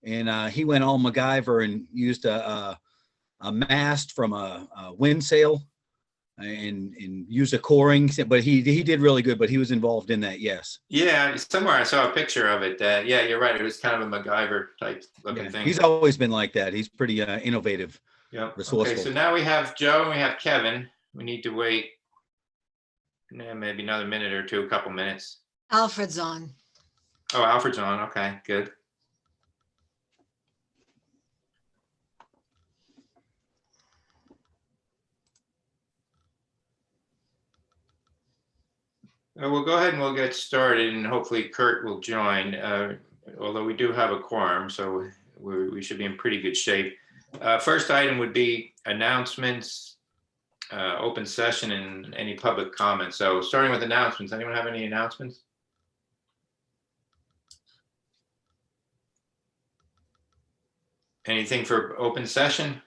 and he went all MacGyver and used a mast from a wind sail and used a coring, but he did really good, but he was involved in that. Yes. Yeah, somewhere I saw a picture of it. Yeah, you're right. It was kind of a MacGyver type looking thing. He's always been like that. He's pretty innovative. Yep. Resourceful. Okay, so now we have Joe and we have Kevin. We need to wait maybe another minute or two, a couple minutes. Alfred's on. Oh, Alfred's on. Okay, good. We'll go ahead and we'll get started, and hopefully Kurt will join, although we do have a quorum, so we should be in pretty good shape. First item would be announcements, open session, and any public comments. So starting with announcements, anyone have any announcements? Anything for open session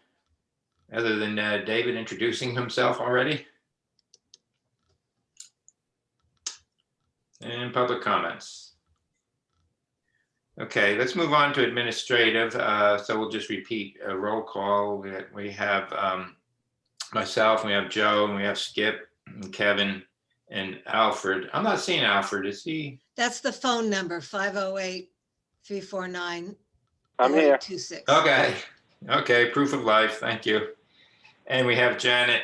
other than David introducing himself already? And public comments. Okay, let's move on to administrative. So we'll just repeat a roll call. We have myself, we have Joe, and we have Skip, and Kevin, and Alfred. I'm not seeing Alfred. Is he? That's the phone number, 508-349. I'm here. 26. Okay, proof of life. Thank you. And we have Janet.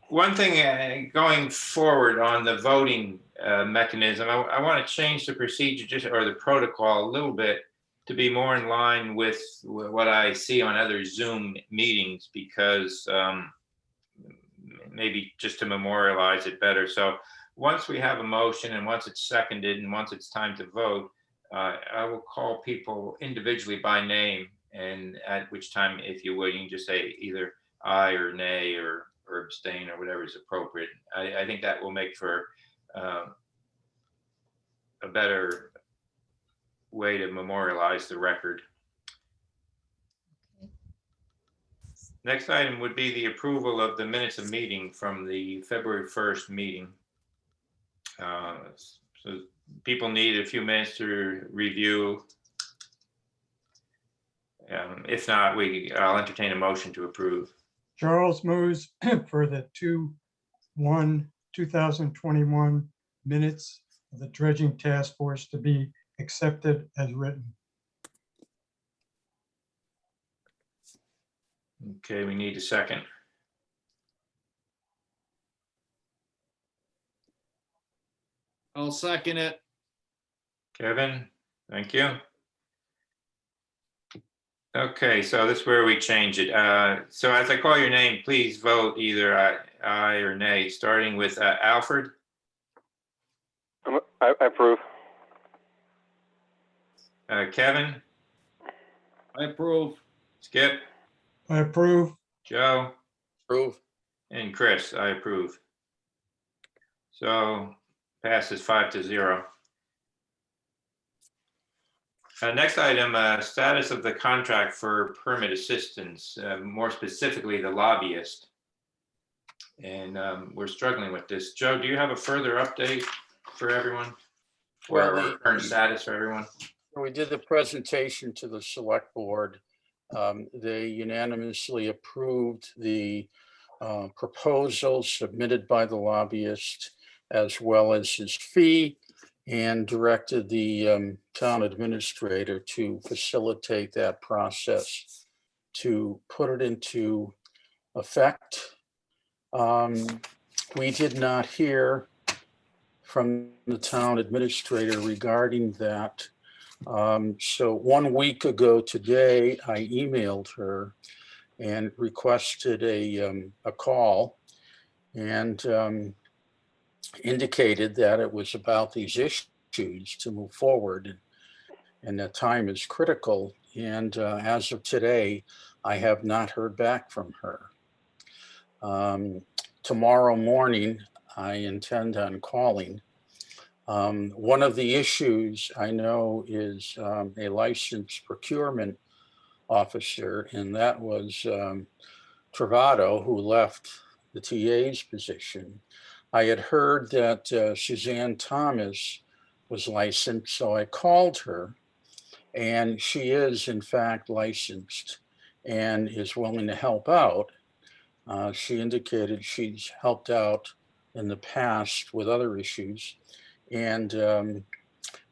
One thing going forward on the voting mechanism, I want to change the procedure or the protocol a little bit to be more in line with what I see on other Zoom meetings, because maybe just to memorialize it better. So once we have a motion and once it's seconded and once it's time to vote, I will call people individually by name, and at which time, if you would, you can just say either aye or nay or abstain or whatever is appropriate. I think that will make for a better way to memorialize the record. Okay. Next item would be the approval of the minutes of meeting from the February 1st meeting. So people need a few minutes to review. If not, I'll entertain a motion to approve. Charles moves for the 2/1/2021 minutes of the dredging task force to be accepted as written. Okay, we need a second. I'll second it. Kevin, thank you. Okay, so this is where we change it. So as I call your name, please vote either aye or nay, starting with Alfred. I approve. Kevin, I approve. Skip, I approve. Joe, Approve. and Chris, I approve. So passes 5-0. Next item, status of the contract for permit assistance, more specifically the lobbyist. And we're struggling with this. Joe, do you have a further update for everyone? Or Well, current status for everyone? We did the presentation to the select board. They unanimously approved the proposal submitted by the lobbyist, as well as his fee, and directed the town administrator to facilitate that process to put it into effect. We did not hear from the town administrator regarding that. So 1 week ago today, I emailed her and requested a call, and indicated that it was about these issues to move forward, and that time is critical. And as of today, I have not heard back from her. Tomorrow morning, I intend on calling. One of the issues I know is a licensed procurement officer, and that was Travado, who left the TA's position. I had heard that Suzanne Thomas was licensed. So I called her, and she is in fact licensed and is willing to help out. She indicated she's helped out in the past with other issues. And the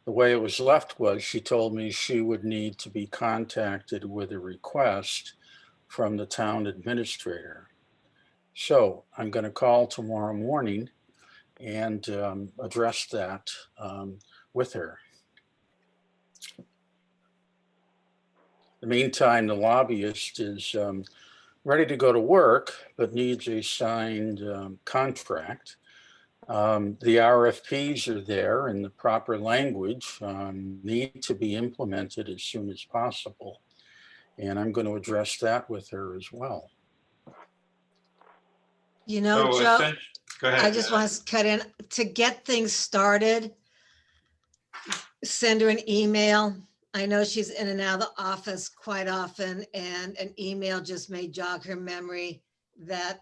way it was left was she told me she would need to be contacted with a request from the town administrator. So I'm going to call tomorrow morning and address that with her. In the meantime, the lobbyist is ready to go to work, but needs a signed contract. The RFPs are there and the proper language need to be implemented as soon as possible. And I'm going to address that with her as well. You know, So, Joe, go ahead. I just want to cut in to get things started. Send her an email. I know she's in and out of the office quite often, and an email just may jog her memory that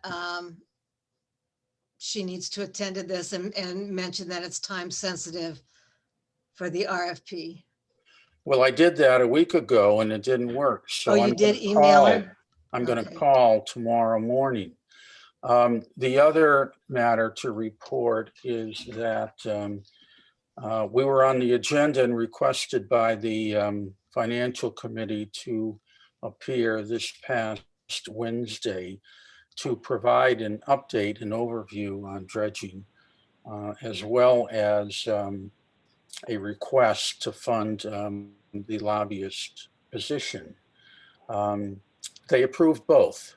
she needs to attend to this and mention that it's time sensitive for the RFP. Well, I did that a week ago and it didn't work. So Oh, you I'm did gonna email call- her? I'm going to Okay. call tomorrow morning. The other matter to report is that we were on the agenda and requested by the Financial Committee to appear this past Wednesday to provide an update, an overview on dredging, as well as a request to fund the lobbyist position. They approved both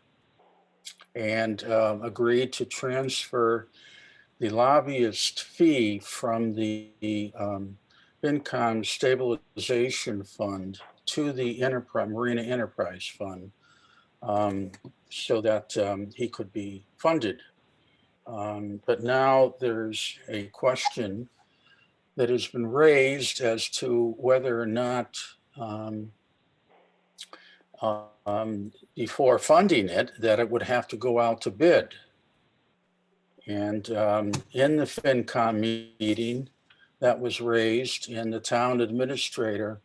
and agreed to transfer the lobbyist fee from the FinCom Stabilization Fund to the Marina Enterprise Fund so that he could be funded. But now there's a question that has been raised as to whether or not before funding it, that it would have to go out to bid. And in the FinCom meeting, that was raised, and the town administrator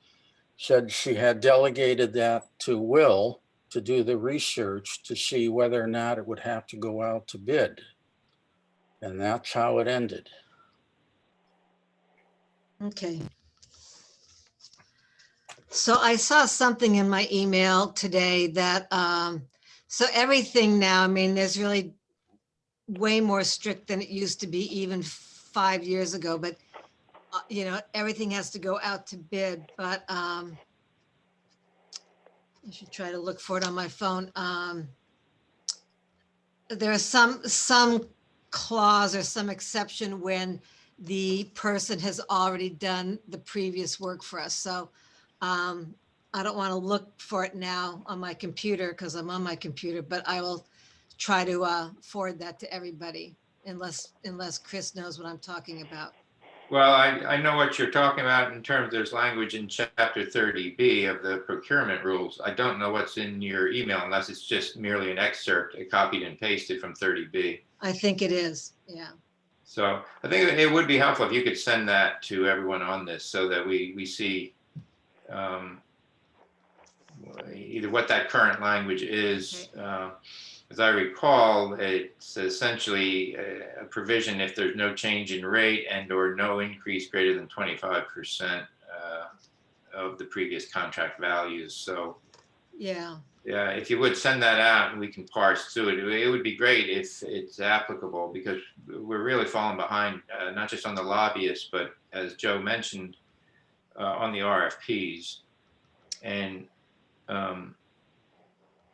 said she had delegated that to Will to do the research to see whether or not it would have to go out to bid. And that's how it ended. Okay. So I saw something in my email today that, so everything now, I mean, there's really way more strict than it used to be even 5 years ago, but you know, everything has to go out to bid, but I should try to look for it on my phone. There's some clause or some exception when the person has already done the previous work for us. So I don't want to look for it now on my computer because I'm on my computer, but I will try to forward that to everybody unless Chris knows what I'm talking about. Well, I know what you're talking about in terms there's language in chapter 30B of the procurement rules. I don't know what's in your email unless it's just merely an excerpt, copied and pasted from 30B. I think it is, yeah. So I think it would be helpful if you could send that to everyone on this so that we see either what that current language is. Okay. As I recall, it's essentially a provision if there's no change in rate and or no increase greater than 25% of the previous contract values. So Yeah. yeah, if you would send that out and we can parse through it, it would be great if it's applicable because we're really falling behind, not just on the lobbyists, but as Joe mentioned, on the RFPs. And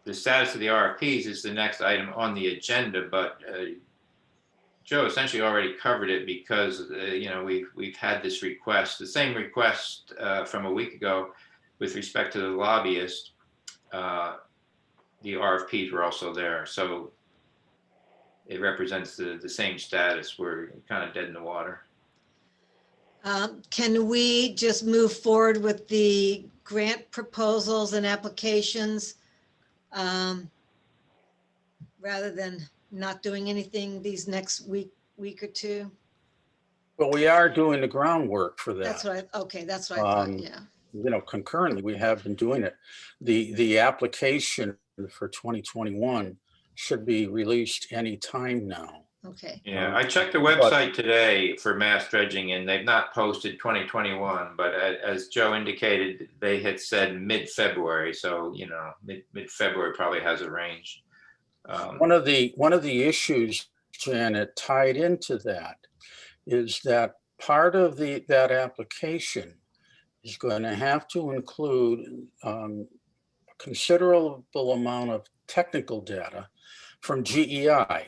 the status of the RFPs is the next item on the agenda, but Joe essentially already covered it because you know we've had this request, the same request from a week ago with respect to the lobbyist. The RFPs were also there, so it represents the same status. We're kind of dead in the water. Can we just move forward with the grant proposals and applications rather than not doing anything these next week or two? But we are doing the groundwork for that. That's what that's what I thought, Um, yeah. Concurrently, we have been doing it. The application for 2021 should be released any time now. Okay, Yeah, I checked the website today for mass dredging and they've not posted 2021, but as Joe indicated, they had said mid-February. So, you know, mid-February probably has a range. One of the issues, Janet, tied into that is that part of that application is going to have to include a considerable amount of technical data from GEI,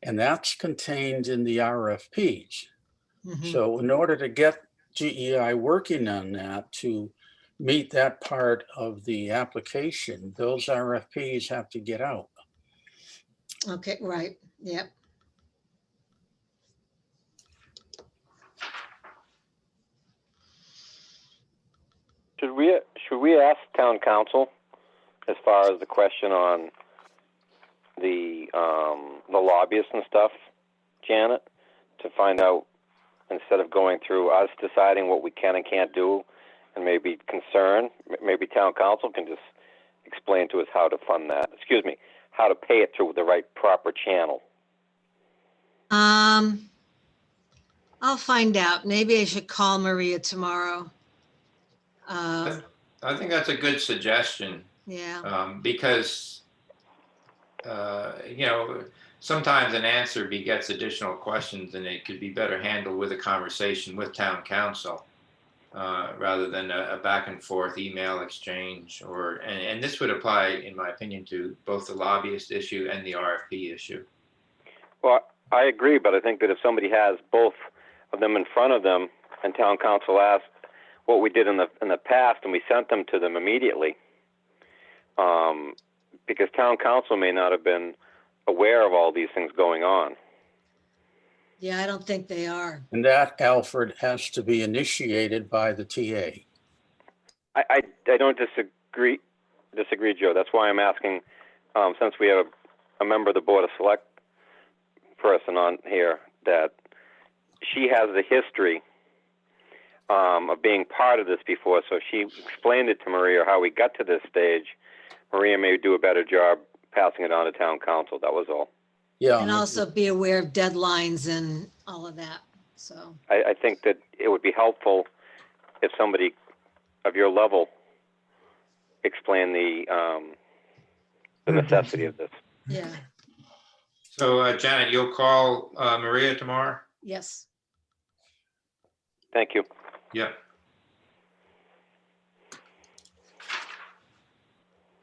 and that's contained in the RFPs. mhm. So in order to get GEI working on that to meet that part of the application, those RFPs have to get out. Okay, right, yep. Should we ask town council as far as the question on the lobbyists and stuff, Janet, to find out, instead of going through us deciding what we can and can't do and maybe concern, maybe town council can just explain to us how to fund that, how to pay it through the right proper channel. I'll find out. Maybe I should call Maria tomorrow. I think that's a good suggestion. Yeah, Because, you know, sometimes an answer begets additional questions and it could be better handled with a conversation with town council rather than a back and forth email exchange and this would apply, in my opinion, to both the lobbyist issue and the RFP issue. Well, I agree, but I think that if somebody has both of them in front of them and town council asks what we did in the past and we sent them to them immediately, because town council may not have been aware of all these things going on. yeah, I don't think they are. And that, Alfred, has to be initiated by the TA. I don't disagree, Joe. That's why I'm asking, since we have a member of the Board of Select person on here, that she has the history of being part of this before, so she explained it to Maria how we got to this stage. Maria may do a better job passing it on to town council. That was all. Yeah. And also be aware of deadlines and all of that, so. I think that it would be helpful if somebody of your level explained the necessity of this. Yeah, So Janet, you'll call Maria tomorrow? yes. Thank you. Yep.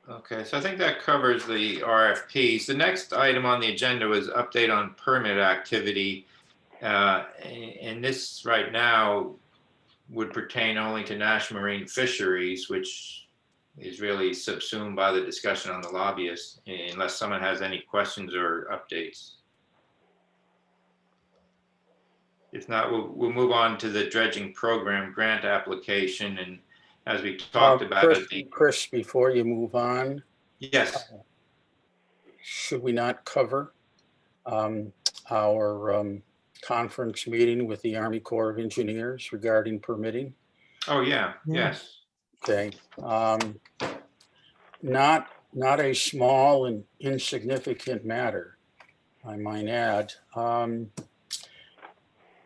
Okay, so I think that covers the RFPs. The next item on the agenda was update on permit activity. And this right now would pertain only to National Marine Fisheries, which is really subsumed by the discussion on the lobbyists, unless someone has any questions or updates. If not, we'll move on to the dredging program grant application. And as we talked about Chris, before you move on, yes. should we not cover our conference meeting with the Army Corps of Engineers regarding permitting? Oh, yeah, yes. Okay. Not a small and insignificant matter, I might add.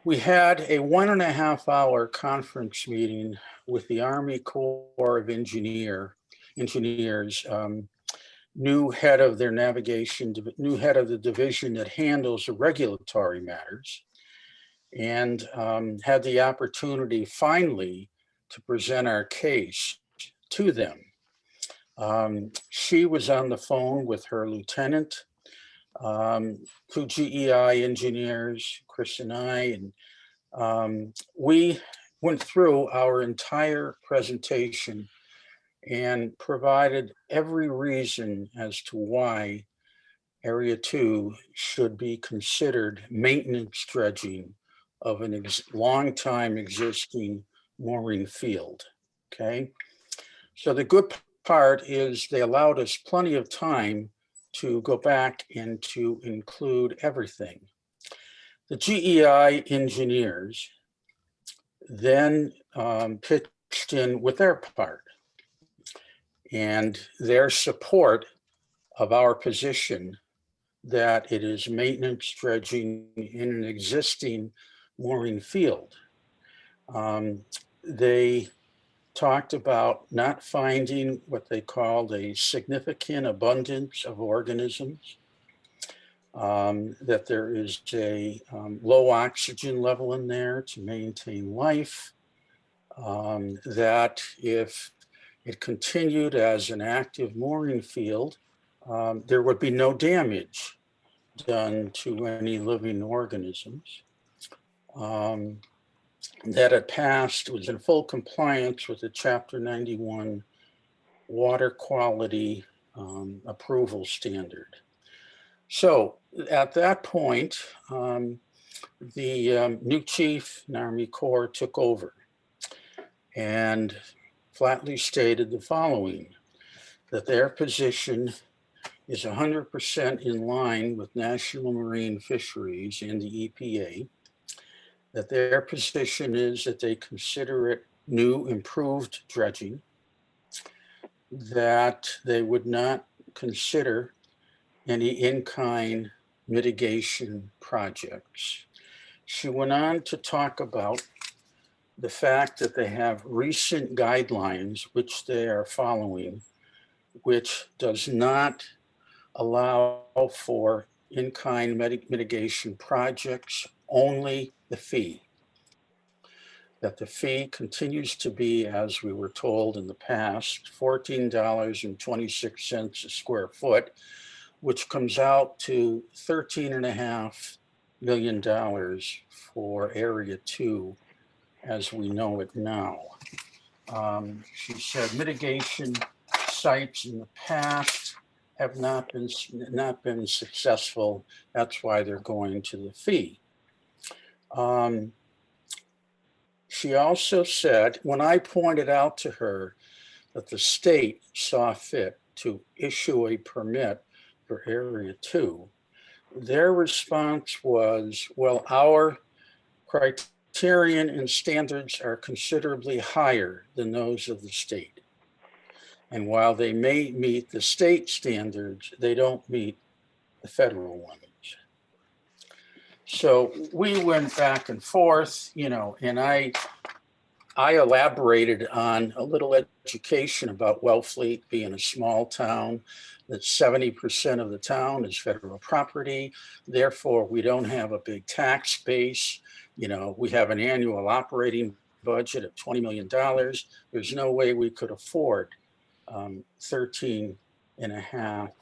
We had a 1.5-hour conference meeting with the Army Corps of Engineers, new head of their navigation, new head of the division that handles the regulatory matters, and had the opportunity finally to present our case to them. She was on the phone with her lieutenant, 2 GEI engineers, Chris and I, and we went through our entire presentation and provided every reason as to why Area 2 should be considered maintenance dredging of a long time existing mooring field. Okay, so the good part is they allowed us plenty of time to go back and to include everything. The GEI engineers then pitched in with their part, and their support of our position that it is maintenance dredging in an existing mooring field. They talked about not finding what they called a significant abundance of organisms, that there is a low oxygen level in there to maintain life, that if it continued as an active mooring field, there would be no damage done to any living organisms. That it passed, was in full compliance with the Chapter 91 water quality approval standard. So at that point, the new chief in Army Corps took over and flatly stated the following, that their position is 100% in line with National Marine Fisheries and the EPA, that their position is that they consider it new improved dredging, that they would not consider any in-kind mitigation projects. She went on to talk about the fact that they have recent guidelines which they are following, which does not allow for in-kind mitigation projects, only the fee. That the fee continues to be, as we were told in the past, $14.26 a square foot, which comes out to $13.5 million for Area 2 as we know it now. She said mitigation sites in the past have not been successful. That's why they're going to the fee. She also said, when I pointed out to her that the state saw fit to issue a permit for Area 2, their response was, well, our criterion and standards are considerably higher than those of the state. And while they may meet the state standards, they don't meet the federal ones. So we went back and forth, and I elaborated on a little education about Wellfleet being a small town, that 70% of the town is federal property. Therefore, we don't have a big tax base. We have an annual operating budget of $20 million. There's no way we could afford $13.5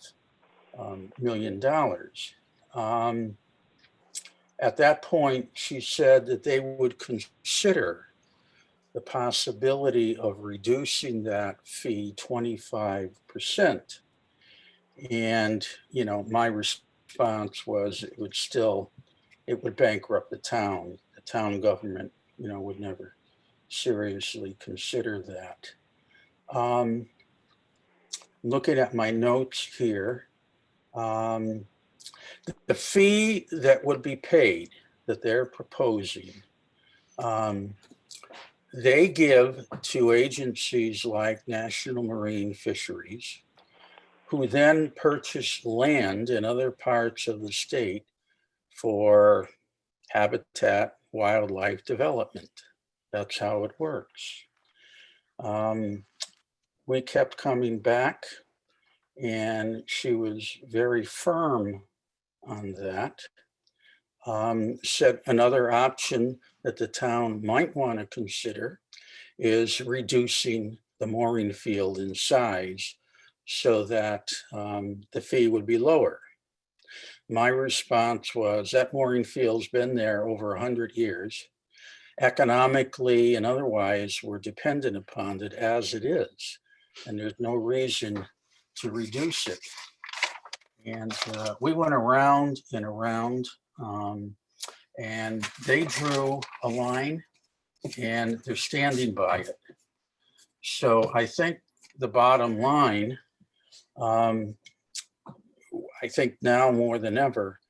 million. At that point, she said that they would consider the possibility of reducing that fee 25%. And, my response was it would bankrupt the town. The town government, would never seriously consider that. Looking at my notes here, the fee that would be paid that they're proposing, they give to agencies like National Marine Fisheries, who then purchase land in other parts of the state for habitat wildlife development. That's how it works. We kept coming back, and she was very firm on that. Said another option that the town might want to consider is reducing the mooring field in size so that the fee would be lower. My response was that mooring field's been there over 100 years. Economically and otherwise, we're dependent upon it as it is, and there's no reason to reduce it. And we went around and around, and they drew a line, and they're standing by it. So I think the bottom line, I think now more than ever,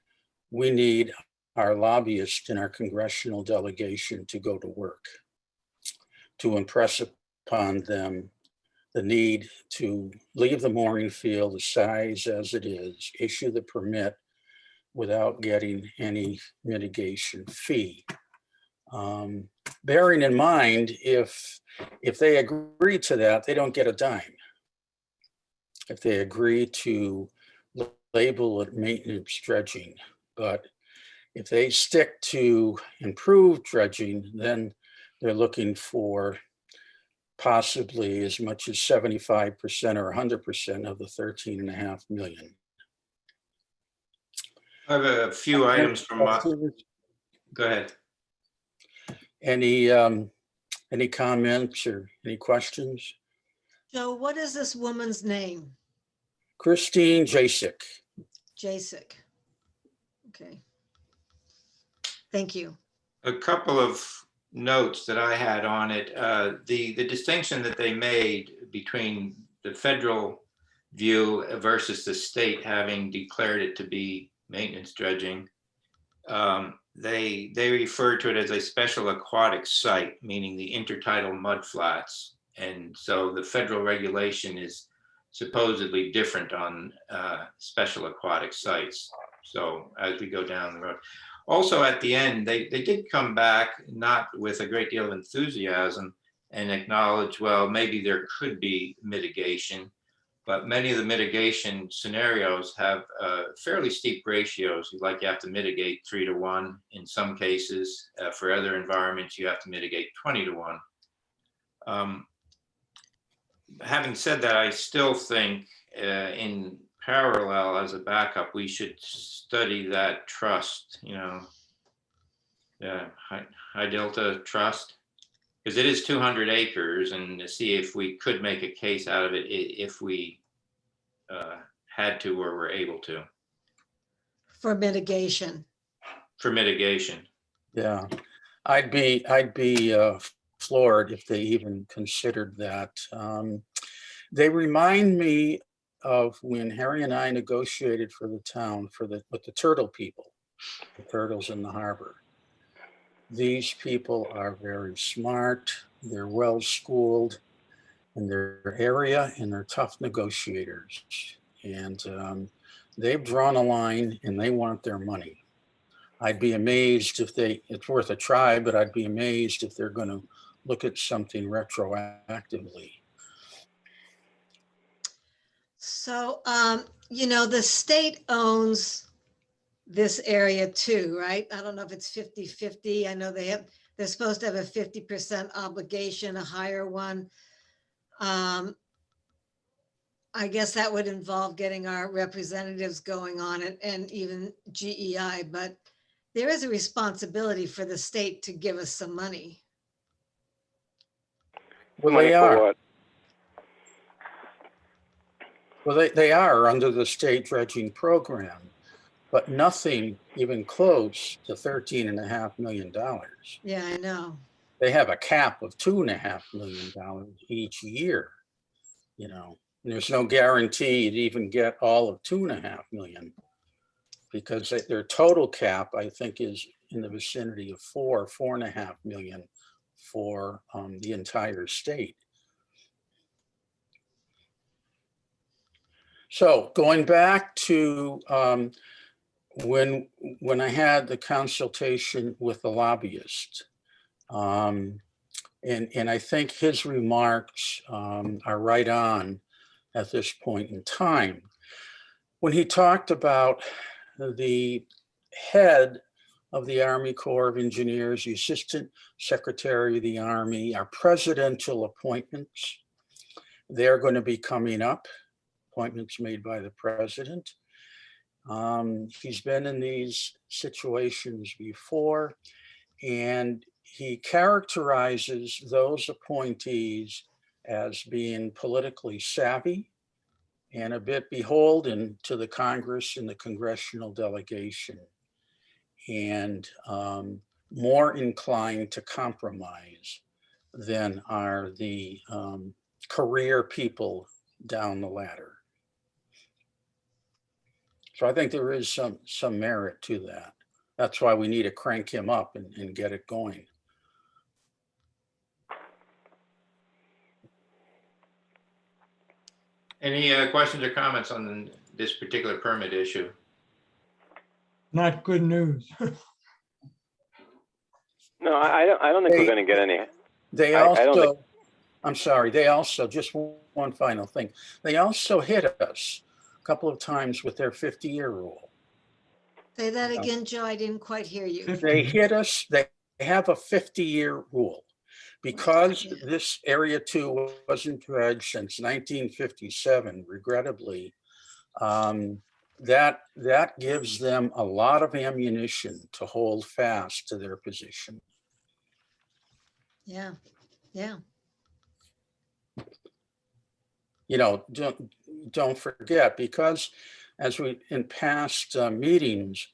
we need our lobbyists in our congressional delegation to go to work, to impress upon them the need to leave the mooring field the size as it is, issue the permit without getting any mitigation fee. Bearing in mind, if they agree to that, they don't get a dime. If they agree to label it maintenance dredging, but if they stick to improved dredging, then they're looking for possibly as much as 75% or 100% of the 13.5 million. I have a few items from, go ahead. Any comments or any questions? Joe, what is this woman's name? Christine Jasek. Jasek. Okay. Thank you. A couple of notes that I had on it. The distinction that they made between the federal view versus the state having declared it to be maintenance dredging. They refer to it as a special aquatic site, meaning the intertidal mudflats. And so the federal regulation is supposedly different on special aquatic sites. So as we go down the road. Also at the end, they did come back, not with a great deal of enthusiasm, and acknowledge, well, maybe there could be mitigation, but many of the mitigation scenarios have fairly steep ratios. Like you have to mitigate 3 to 1 in some cases. For other environments, you have to mitigate 20 to 1. Having said that, I still think in parallel as a backup, we should study that trust, high delta trust, because it is 200 acres, and to see if we could make a case out of it if we had to or were able to. For mitigation. For mitigation. Yeah, I'd be floored if they even considered that. They remind me of when Harry and I negotiated for the town with the turtle people, the turtles in the harbor. These people are very smart, they're well-schooled in their area, and they're tough negotiators. And they've drawn a line and they want their money. I'd be amazed if it's worth a try, but I'd be amazed if they're going to look at something retroactively. So, the state owns this area too, right? I don't know if it's 50-50. I know they're supposed to have a 50% obligation, a higher one. I guess that would involve getting our representatives going on it and even GEI, but there is a responsibility for the state to give us some money. Well, Money they for are. what? Well, they are under the state dredging program, but nothing even close to $13.5 million. Yeah, I know. They have a cap of $2.5 million each year, and there's no guarantee you'd even get all of $2.5 million, because their total cap, I think, is in the vicinity of $4.5 million for the entire state. So going back to when I had the consultation with the lobbyist, and I think his remarks are right on at this point in time. When he talked about the head of the Army Corps of Engineers, the Assistant Secretary of the Army, our presidential appointments, they're going to be coming up. Appointments made by the president. He's been in these situations before, and he characterizes those appointees as being politically savvy and a bit beholden to the Congress and the congressional delegation, and more inclined to compromise than are the career people down the ladder. So I think there is some merit to that. That's why we need to crank him up and get it going. Any questions or comments on this particular permit issue? Not good news. No, I don't think Hey, we're going to get any. They I don't also, think- I'm sorry, they also, just one final thing. They also hit us a couple of times with their 50-year rule. Say that again, Joe. I didn't quite hear you. 50. They hit us, they have a 50-year rule. Because this Area 2 wasn't dredged since 1957, regrettably, that gives them a lot of ammunition to hold fast to their position. Yeah, yeah. You know, don't forget, because as we in past meetings,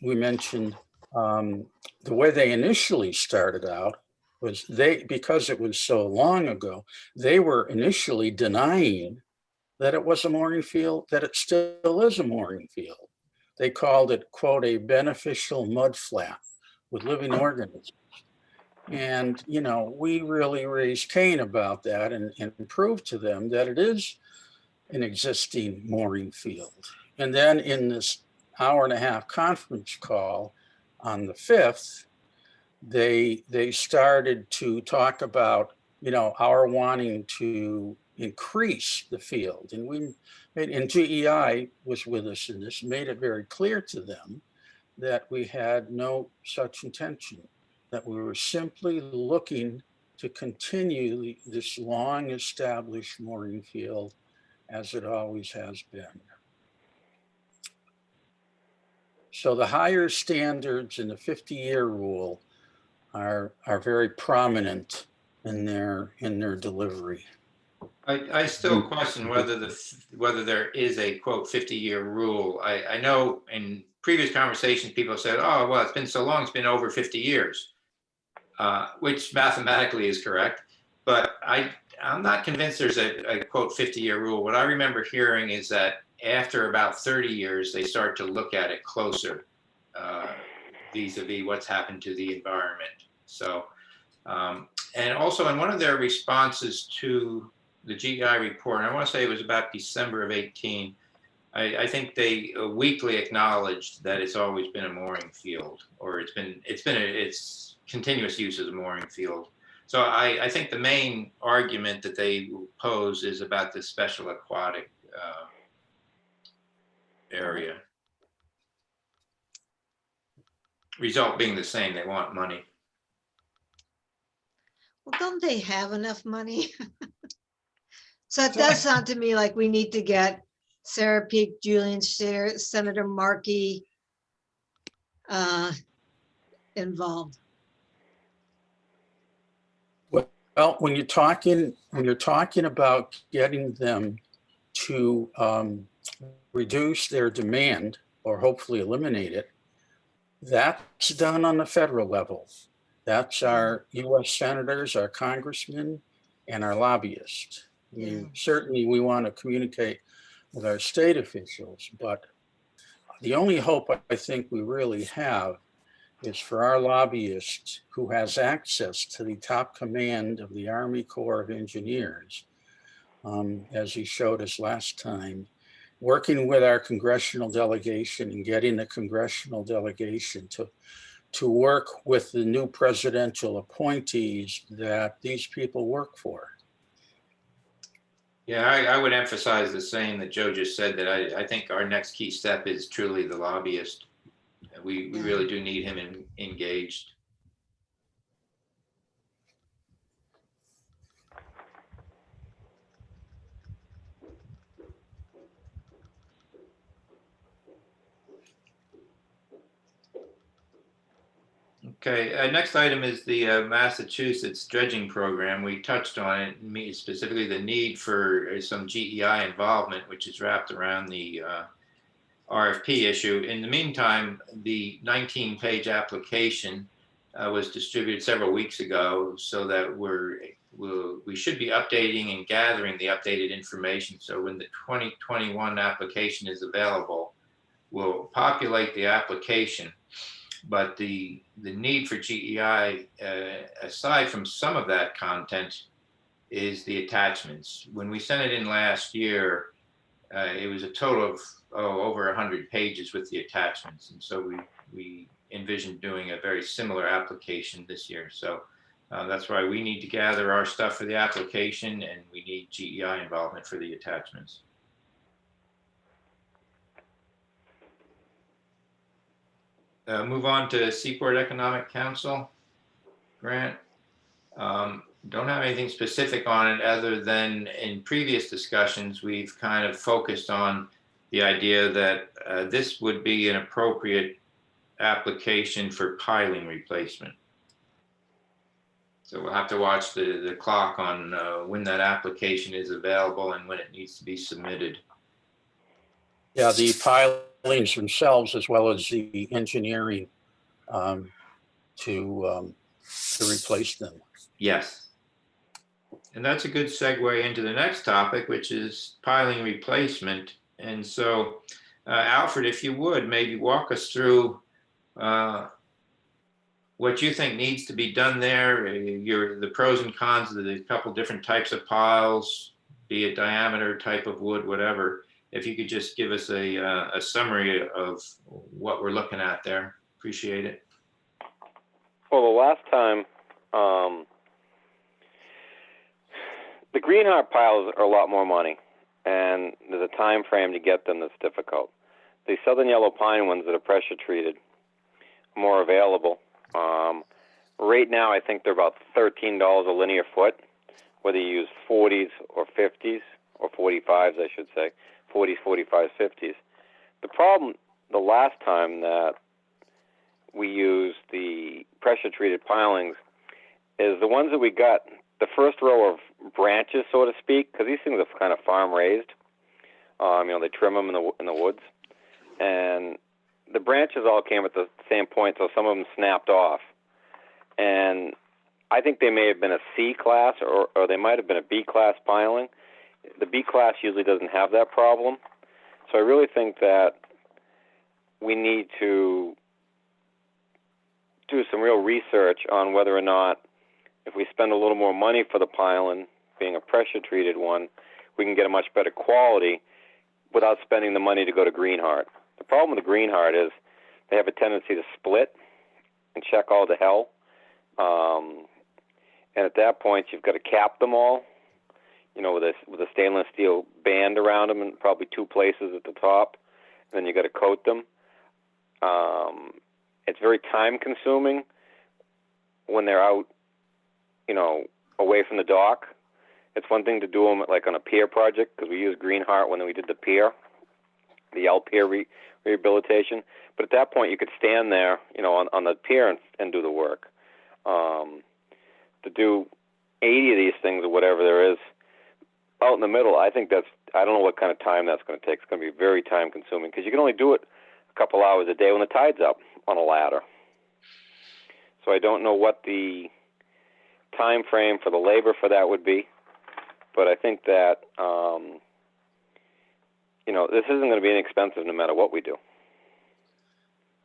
we mentioned the way they initially started out was because it was so long ago, they were initially denying that it was a mooring field, that it still is a mooring field. They called it, quote, a beneficial mud flat with living organisms. And, you know, we really raised Cain about that and proved to them that it is an existing mooring field. And then in this hour-and-a-half conference call on the 5th, they started to talk about, you know, our wanting to increase the field. And GEI was with us in this, made it very clear to them that we had no such intention, that we were simply looking to continue this long established mooring field as it always has been. So the higher standards in the 50-year rule are very prominent in their delivery. I still question whether there is a quote 50-year rule. I know in previous conversations people said, oh well, it's been so long, it's been over 50 years, which mathematically is correct, but I'm not convinced there's a quote 50-year rule. What I remember hearing is that after about 30 years they start to look at it closer, vis-a-vis what's happened to the environment. So and also in one of their responses to the GEI report, and I want to say it was about December of 18, I think they weakly acknowledged that it's always been a mooring field, or it's continuous use as a mooring field. So I think the main argument that they pose is about the special aquatic area. Result being the same, they want money. Well, don't they have enough money? So it does sound to me like we need to get Sarah Peak, Julian Scheer, Senator Markey involved. Well, when you're talking about getting them to reduce their demand or hopefully eliminate it, that's done on the federal level. That's our US senators, our congressmen, and our lobbyists. I mean, certainly we want to communicate with our state officials, but the only hope I think we really have is for our lobbyist who has access to the top command of the Army Corps of Engineers, as he showed us last time, working with our congressional delegation and getting the congressional delegation to work with the new presidential appointees that these people work for. Yeah, I would emphasize the same that Joe just said, that I think our next key step is truly the lobbyist. We really do need him engaged. Okay, next item is the Massachusetts dredging program. We touched on it, specifically the need for some GEI involvement, which is wrapped around the RFP issue. In the meantime, the 19-page application was distributed several weeks ago, so that we should be updating and gathering the updated information. So when the 2021 application is available, we'll populate the application. but the need for GEI, aside from some of that content, is the attachments. When we sent it in last year, it was a total of over 100 pages with the attachments, and so we envisioned doing a very similar application this year. So that's why we need to gather our stuff for the application, and we need GEI involvement for the attachments. Move on to Seaport Economic Council grant. Don't have anything specific on it other than in previous discussions, we've kind of focused on the idea that this would be an appropriate application for piling replacement. So we'll have to watch the clock on when that application is available and when it needs to be submitted. Yeah, the pilings themselves, as well as the engineering to replace them. Yes. And that's a good segue into the next topic, which is piling replacement. And so, Alfred, if you would, maybe walk us through what you think needs to be done there, the pros and cons of the couple different types of piles, be it diameter, type of wood, whatever. If you could just give us a summary of what we're looking at there, appreciate it. Well, the last time, the greenheart piles are a lot more money, and there's a time frame to get them that's difficult. The southern yellow pine ones that are pressure treated are more available. Right now, I think they're about $13 a linear foot, whether you use 40s or 50s, or 45s, I should say, 40s, 45s, 50s. The problem the last time that we used the pressure-treated pilings is the ones that we got, the first row of branches, so to speak, because these things are kind of farm-raised. They trim them in the woods. And the branches all came at the same point, so some of them snapped off. And I think they may have been a C class, or they might have been a B class piling. The B class usually doesn't have that problem. So I really think that we need to do some real research on whether or not, if we spend a little more money for the piling, being a pressure-treated one, we can get a much better quality without spending the money to go to greenheart. The problem with the greenheart is they have a tendency to split and check all to hell. And at that point, you've got to cap them all, with a stainless steel band around them, and probably two places at the top. And then you got to coat them. It's very time-consuming when they're out, away from the dock. It's one thing to do them like on a pier project, because we used greenheart when we did the pier, the L pier rehabilitation. But at that point, you could stand there, on the pier and do the work. To do 80 of these things or whatever there is out in the middle, I think I don't know what kind of time that's going to take. It's going to be very time consuming, because you can only do it a couple hours a day when the tide's up on a ladder. So I don't know what the time frame for the labor for that would be, but I think that this isn't going to be inexpensive no matter what we do.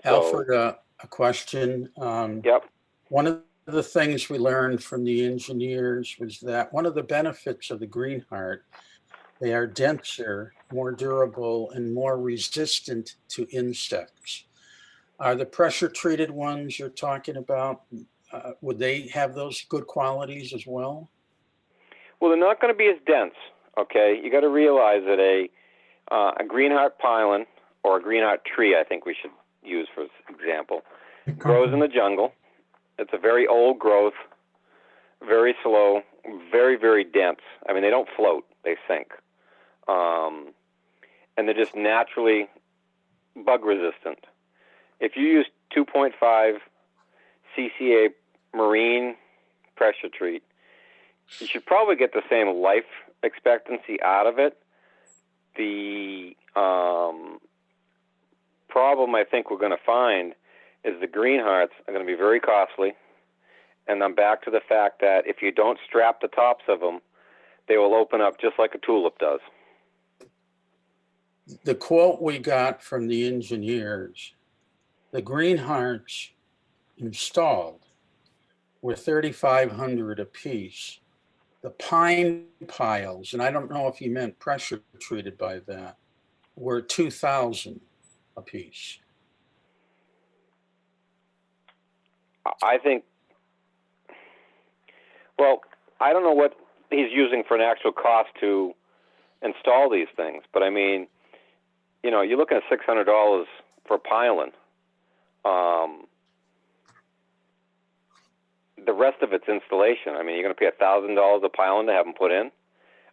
Alfred, a question. Yep. One of the things we learned from the engineers was that one of the benefits of the greenheart, they are denser, more durable, and more resistant to insects. Are the pressure-treated ones you're talking about, would they have those good qualities as well? Well, they're not going to be as dense, okay? You got to realize that a greenheart piling, or a greenheart tree, I think we should use for example, grows in the jungle. It's a very old growth, very slow, very, very dense. I mean, they don't float, they sink. And they're just naturally bug resistant. If you use 2.5 CCA marine pressure treat, you should probably get the same life expectancy out of it. The problem I think we're going to find is the greenhearts are going to be very costly. And I'm back to the fact that if you don't strap the tops of them, they will open up just like a tulip does. The quote we got from the engineers, the greenhearts installed were 3,500 apiece. The pine piles, and I don't know if you meant pressure treated by that, were 2,000 apiece. I think, well, I don't know what he's using for an actual cost to install these things, but I mean, you know, you're looking at $600 for piling. The rest of it's installation. I mean, you're going to pay $1,000 a piling to have them put in.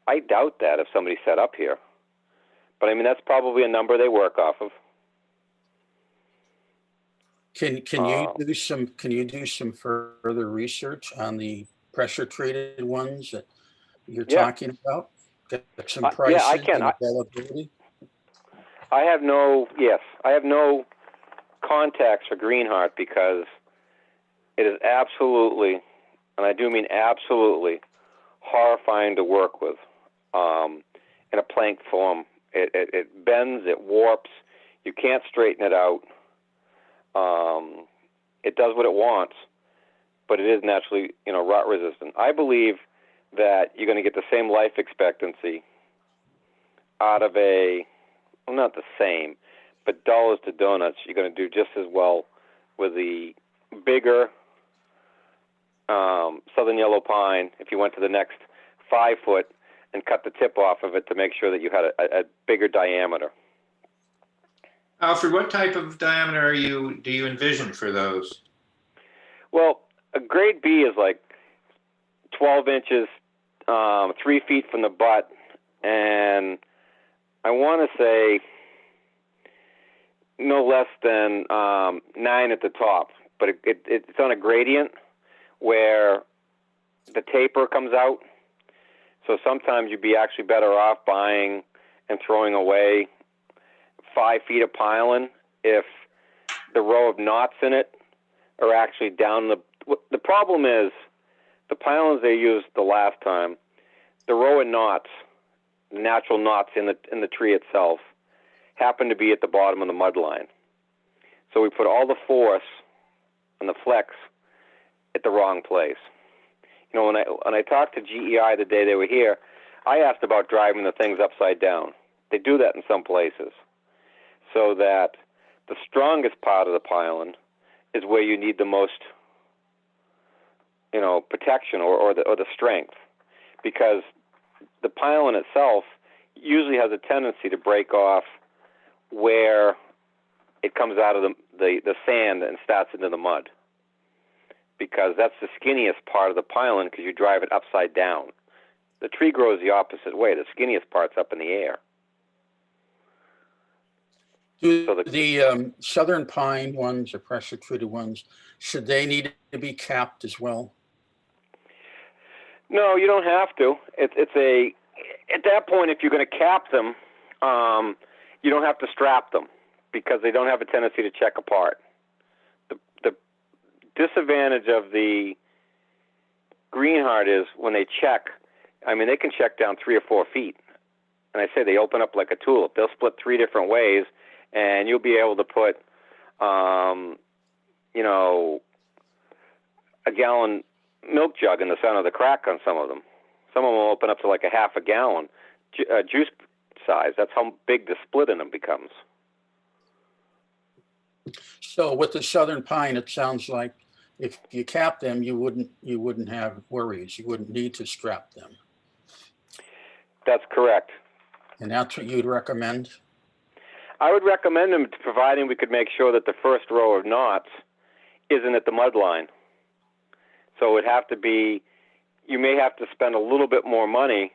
I doubt that if somebody set up here, but I mean, that's probably a number they work off of. Can you do some further research on the pressure treated ones that you're talking about? Get some prices I can. and availability? I have no contacts for Greenheart because it is absolutely, and I do mean absolutely, horrifying to work with in a plank form. It bends, it warps. You can't straighten it out. It does what it wants, but it is naturally, you know, rot resistant. I believe that you're going to get the same life expectancy out of well, not the same, but dollars to donuts. You're going to do just as well with the bigger southern yellow pine if you went to the next 5 foot and cut the tip off of it to make sure that you had a bigger diameter. Alfred, what type of diameter do you envision for those? Well, a grade B is like 12 inches, 3 feet from the butt, and I want to say no less than 9 at the top. But it's on a gradient where the taper comes out. So sometimes you'd be actually better off buying and throwing away 5 feet of piling if the row of knots in it are actually down the problem is the pilings they used the last time, the row of knots, the natural knots in the tree itself, happen to be at the bottom of the mud line. So we put all the force and the flex at the wrong place. You know, when I talked to GEI the day they were here, I asked about driving the things upside down. They do that in some places, so that the strongest part of the piling is where you need the most, you know, protection or the strength, because the piling itself usually has a tendency to break off where it comes out of the sand and starts into the mud, because that's the skinniest part of the piling because you drive it upside down. The tree grows the opposite way. The skinniest part's up in the air. Do the southern pine ones or pressure treated ones, should they need to be capped as well? No, you don't have to. At that point, if you're going to cap them, you don't have to strap them because they don't have a tendency to check apart. The disadvantage of the Greenheart is when they check, I mean, they can check down 3 or 4 feet. And I say they open up like a tulip. They'll split 3 different ways, and you'll be able to put, you know, a gallon milk jug in the center of the crack on some of them. Some of them will open up to like a half a gallon juice size. That's how big the split in them becomes. So with the southern pine, it sounds like if you cap them, you wouldn't have worries. You wouldn't need to strap them. That's correct. And that's what you'd recommend? I would recommend them, providing we could make sure that the first row of knots isn't at the mud line. So it would have to be, you may have to spend a little bit more money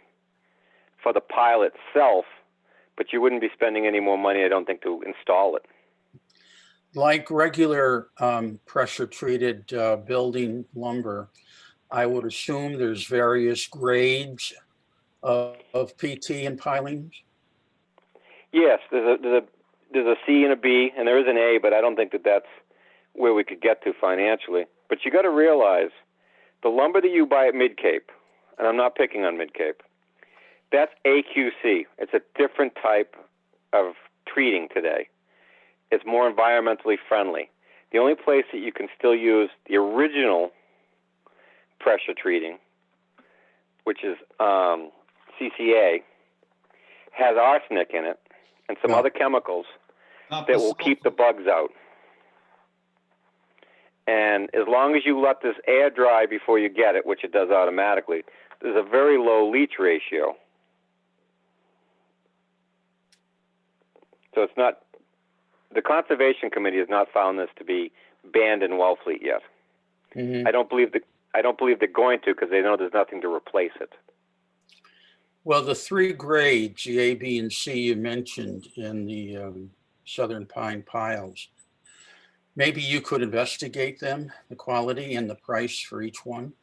for the pile itself, but you wouldn't be spending any more money, I don't think, to install it. Like regular pressure treated building lumber, I would assume there's various grades of PT and pilings. Yes, there's a C and a B, and there is an A, but I don't think that's where we could get to financially. But you got to realize the lumber that you buy at Mid-Cape, and I'm not picking on Mid-Cape, that's AQC. It's a different type of treating today. It's more environmentally friendly. the only place that you can still use the original pressure treating, which is CCA, has arsenic in it and some other chemicals that will keep the bugs out. And as long as you let this air dry before you get it, which it does automatically, there's a very low leach ratio. So it's not, the Conservation Committee has not found this to be banned in Wellfleet yet. Mhm. I don't believe they're going to, because they know there's nothing to replace it. Well, the three grades, the A, B, and C you mentioned in the southern pine piles, maybe you could investigate them, the quality and the price for each one?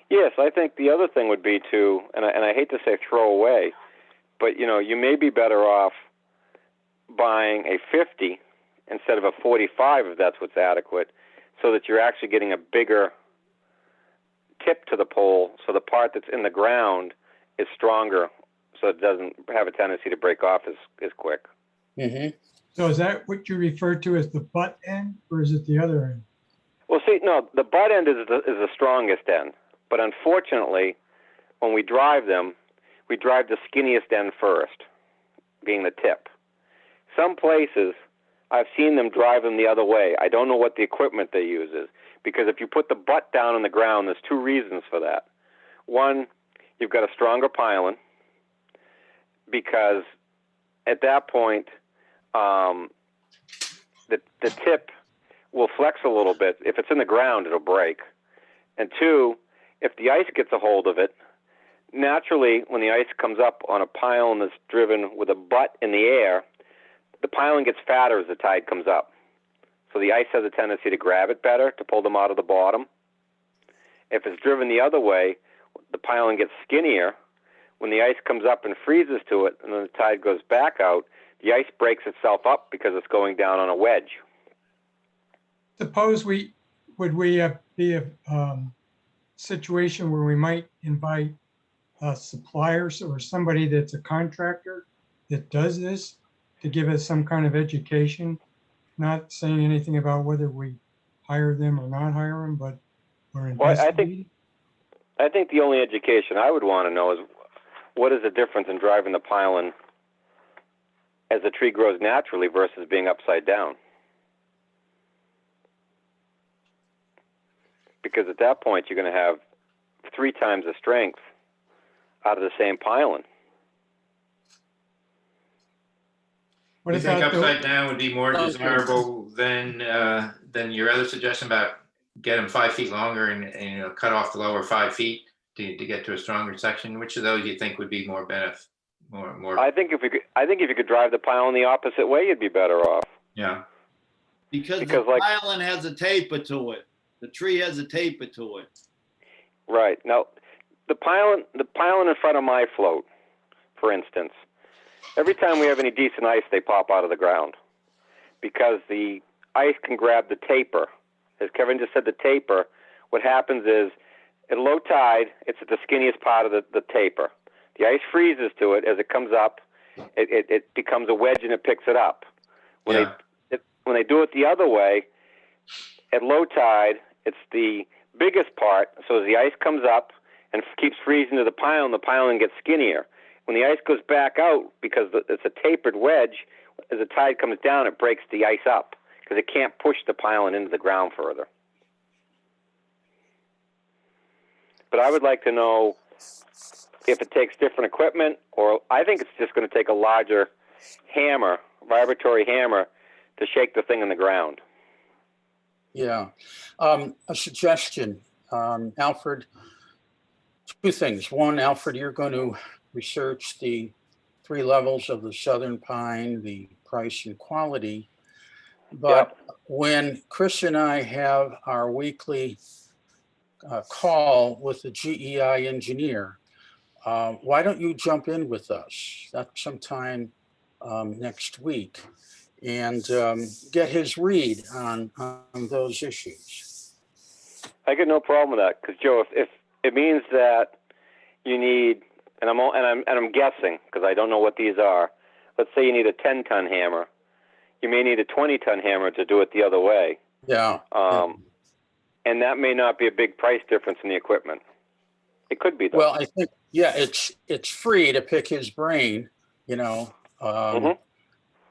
Yes, I think the other thing would be to, and I hate to say throw away, but you may be better off buying a 50 instead of a 45 if that's what's adequate, so that you're actually getting a bigger tip to the pole, so the part that's in the ground is stronger, so it doesn't have a tendency to break off as quick. Mm-hmm. So is that what you refer to as the butt end, or is it the other end? Well, see, no, the butt end is the strongest end, but unfortunately, when we drive them, we drive the skinniest end first, being the tip. Some places, I've seen them drive them the other way. I don't know what the equipment they use is, because if you put the butt down on the ground, there's two reasons for that. One, you've got a stronger piling, because at that point, the tip will flex a little bit. If it's in the ground, it'll break. And two, if the ice gets a hold of it, naturally, when the ice comes up on a pile that's driven with a butt in the air, the piling gets fatter as the tide comes up. So the ice has a tendency to grab it better, to pull them out of the bottom. If it's driven the other way, the piling gets skinnier. When the ice comes up and freezes to it, and then the tide goes back out, the ice breaks itself up because it's going down on a wedge. Suppose would we be a situation where we might invite suppliers or somebody that's a contractor that does this to give us some kind of education, not saying anything about whether we hire them or not hire them, but we're Well, investigating? I think the only education I would want to know is what is the difference in driving the piling as the tree grows naturally versus being upside down. Because at that point, you're going to have 3 times the strength out of the same piling. What You think about upside down would be more Okay. desirable than your other suggestion about get them 5 feet longer and cut off the lower 5 feet to get to a stronger section? Which of those you think would be more benefit? More. I think if you could drive the piling the opposite way, you'd be better off. Yeah. Because Because, the like- piling has a taper to it. The tree has a taper to it. Right. Now, the piling in front of my float, for instance, every time we have any decent ice, they pop out of the ground because the ice can grab the taper. As Kevin just said, the taper, what happens is at low tide, it's at the skinniest part of the taper. The ice freezes to it. As it comes up, it becomes a wedge and it picks it up. When they do it the other way, at low tide, it's the biggest part. So as the ice comes up and keeps freezing to the piling gets skinnier. When the ice goes back out, because it's a tapered wedge, as the tide comes down, it breaks the ice up because it can't push the piling into the ground further. But I would like to know if it takes different equipment, or I think it's just going to take a larger hammer, vibratory hammer, to shake the thing in the ground. Yeah. A suggestion, Alfred, 2 things. One, Alfred, you're going to research the 3 levels of the southern pine, the price and quality. But when Chris and I have our weekly call with the GEI engineer, why don't you jump in with us? That's sometime next week and get his read on those issues. I get no problem with that because Joe, if it means that you need, and I'm guessing because I don't know what these are. Let's say you need a 10-ton hammer. you may need a 20-ton hammer to do it the other way. Yeah. And that may not be a big price difference in the equipment. It could be, though. Well, I think, yeah, it's free to pick his brain, you know, Mhm.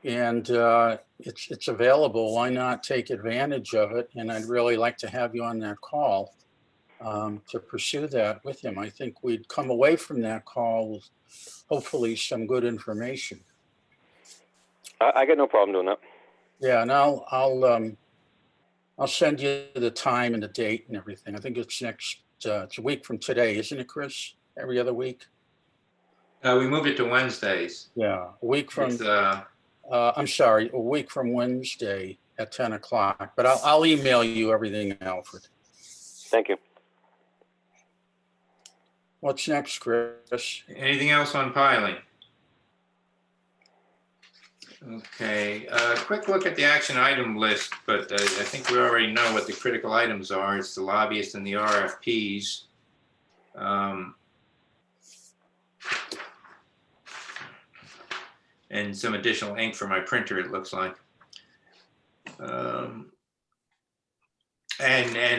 and it's available. Why not take advantage of it? And I'd really like to have you on that call to pursue that with him. I think we'd come away from that call with hopefully some good information. I got no problem doing that. Yeah, and I'll send you the time and the date and everything. I think it's it's a week from today, isn't it, Chris? Every other week? We moved it to Wednesdays. Yeah, a week from, It's, I'm sorry, a week from Wednesday at 10 o'clock, but I'll email you everything, Alfred. Thank you. What's next, Chris? anything else on piling? Okay, quick look at the action item list, but I think we already know what the critical items are. It's the lobbyists and the RFPs. And some additional ink for my printer, it looks like. And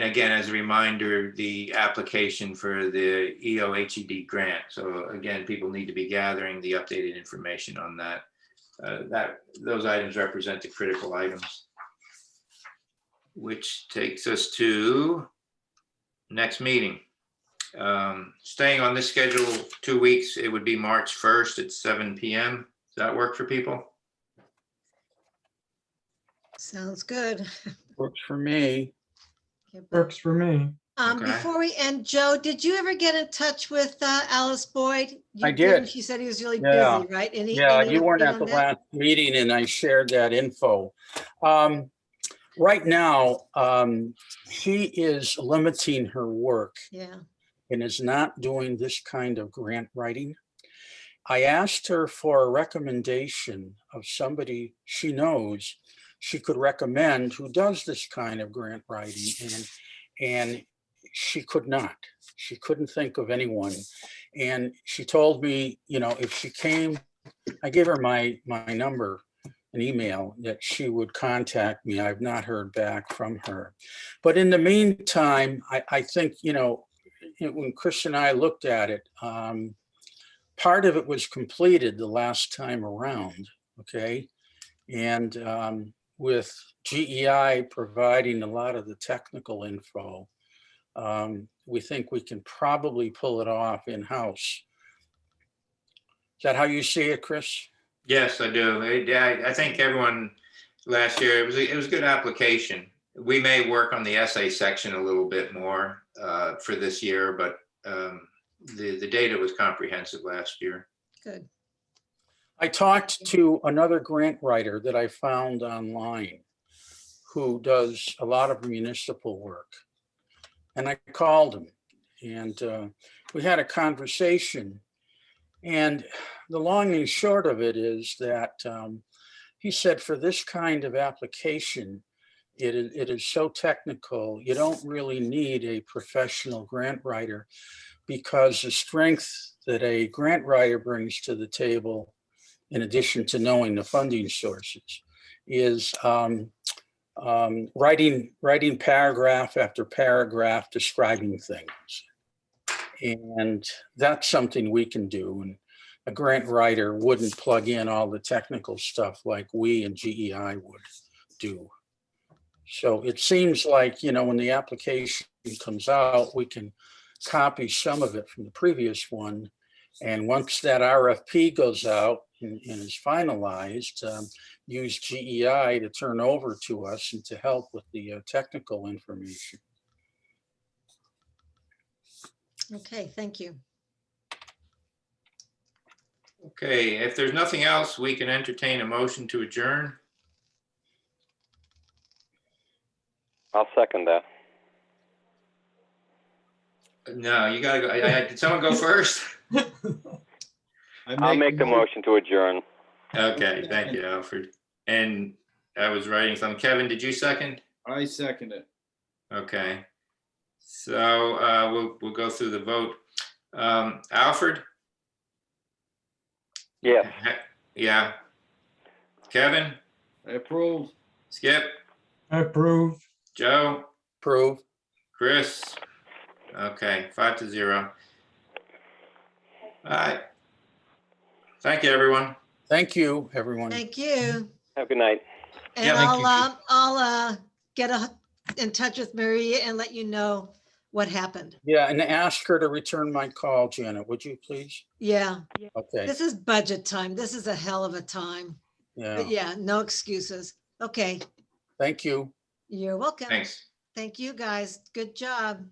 again, as a reminder, the application for the EOHED grant. So again, people need to be gathering the updated information on that. Those items represent the critical items, which takes us to next meeting. Staying on this schedule 2 weeks, it would be March 1st at 7 p.m. Does that work for people? Sounds good. Works for me. Works for me. Okay. Before we end, Joe, did you ever get in touch with Alice Boyd? You I did. She said he was really Yeah. busy, right? Yeah, you weren't update at on the that? last meeting and I shared that info. Right now, she is limiting her work Yeah, and is not doing this kind of grant writing. I asked her for a recommendation of somebody she knows she could recommend who does this kind of grant writing, and she could not. She couldn't think of anyone. And she told me, you know, if she came, I gave her my number, an email, that she would contact me. I've not heard back from her. But in the meantime, I think, you know, when Chris and I looked at it, part of it was completed the last time around, okay? And with GEI providing a lot of the technical info, we think we can probably pull it off in-house. Is that how you see it, Chris? Yes, I do. I think everyone last year, it was a good application. We may work on the essay section a little bit more for this year, but the data was comprehensive last year. good. I talked to another grant writer that I found online who does a lot of municipal work. And I called him and we had a conversation. And the long and short of it is that he said for this kind of application, it is so technical, you don't really need a professional grant writer because the strength that a grant writer brings to the table, in addition to knowing the funding sources, is writing paragraph after paragraph describing things. And that's something we can do. And a grant writer wouldn't plug in all the technical stuff like we and GEI would do. So it seems like, you know, when the application comes out, we can copy some of it from the previous one. And once that RFP goes out and is finalized, use GEI to turn over to us and to help with the technical information. Okay, thank you. Okay, if there's nothing else, we can entertain a motion to adjourn. I'll second that. No, you gotta go. Did someone go first? I'll make the motion to adjourn. Okay, thank you, Alfred. And I was writing some. Kevin, did you second? I second it. Okay. So we'll go through the vote. Alfred? Yes. Yeah. Kevin? I approve. Skip, Approve. Joe, Approve. Chris. Okay, 5-0. All right. Thank you, everyone. Thank you, everyone. Thank you. Have a good night. And Yeah, thank you. I'll get in touch with Maria and let you know what happened. Yeah, and ask her to return my call, Janet, would you please? Yeah, Okay, this is budget time. This is a hell of a time. But yeah, yeah, no excuses. Okay, thank you. you're welcome. Thanks. Thank you, guys. Good job.